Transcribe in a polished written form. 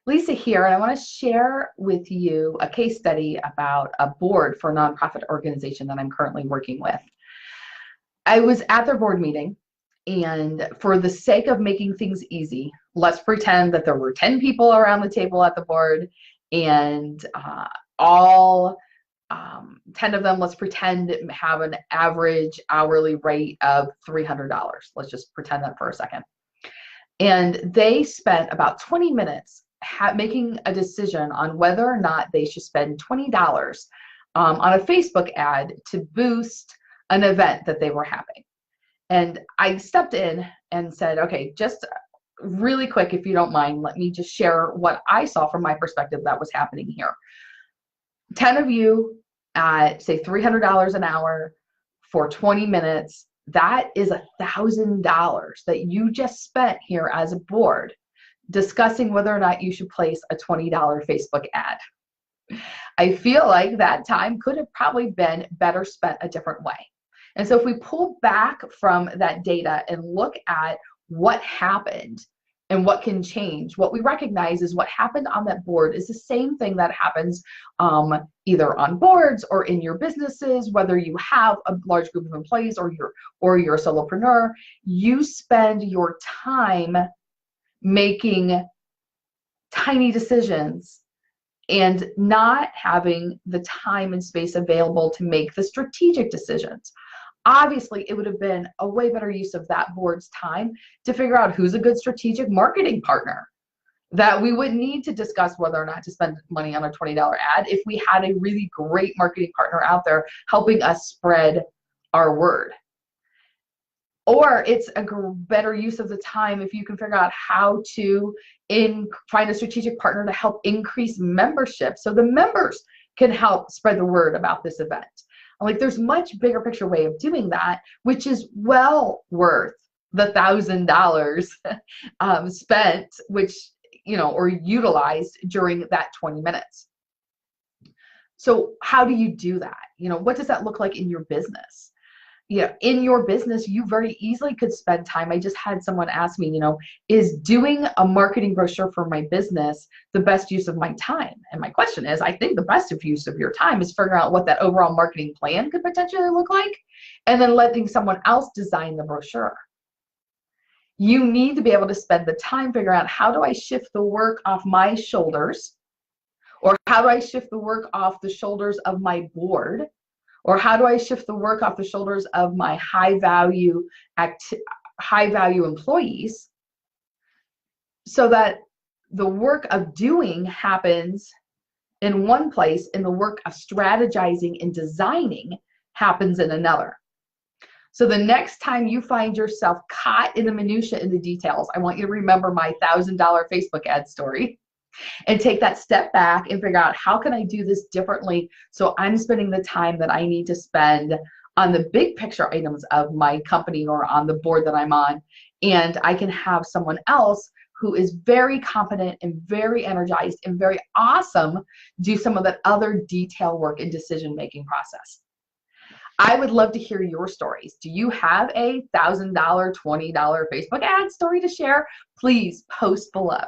Lisa here, and I want to share with you a case study about a board for a nonprofit organization that I'm currently working with. I was at their board meeting, and for the sake of making things easy, let's pretend that there were 10 people around the table at the board, and all 10 of them, let's pretend, have an average hourly rate of $300. Let's just pretend that for a second. And they spent about 20 minutes making a decision on whether or not they should spend $20 on a Facebook ad to boost an event that they were having. And I stepped in and said, okay, just really quick, if you don't mind, let me just share what I saw from my perspective that was happening here. 10 of you at, say, $300 an hour for 20 minutes, that is $1,000 that you just spent here as a board discussing whether or not you should place a $20 Facebook ad. I feel like that time could have probably been better spent a different way. And so if we pull back from that data and look at what happened and what can change, what we recognize is what happened on that board is the same thing that happens either on boards or in your businesses, whether you have a large group of employees or you're a solopreneur. You spend your time making tiny decisions and not having the time and space available to make the strategic decisions. Obviously, it would have been a way better use of that board's time to figure out who's a good strategic marketing partner that we would need to discuss whether or not to spend money on a $20 ad if we had a really great marketing partner out there helping us spread our word. Or it's a better use of the time if you can figure out how to find a strategic partner to help increase membership so the members can help spread the word about this event. Like, there's much bigger picture way of doing that, which is well worth the $1,000 spent, or utilized during that 20 minutes. So how do you do that? What does that look like in your business? In your business, you very easily could spend time. I just had someone ask me, is doing a marketing brochure for my business the best use of my time? And my question is, I think the best use of your time is figuring out what that overall marketing plan could potentially look like, and then letting someone else design the brochure. You need to be able to spend the time figuring out, how do I shift the work off my shoulders? Or how do I shift the work off the shoulders of my board? Or how do I shift the work off the shoulders of my high value employees so that the work of doing happens in one place and the work of strategizing and designing happens in another? So the next time you find yourself caught in the minutia, in the details, I want you to remember my $1,000 Facebook ad story. And take that step back and figure out, how can I do this differently so I'm spending the time that I need to spend on the big picture items of my company or on the board that I'm on, and I can have someone else who is very competent and very energized and very awesome do some of that other detail work and decision-making process. I would love to hear your stories. Do you have a $1,000, $20 Facebook ad story to share? Please post below.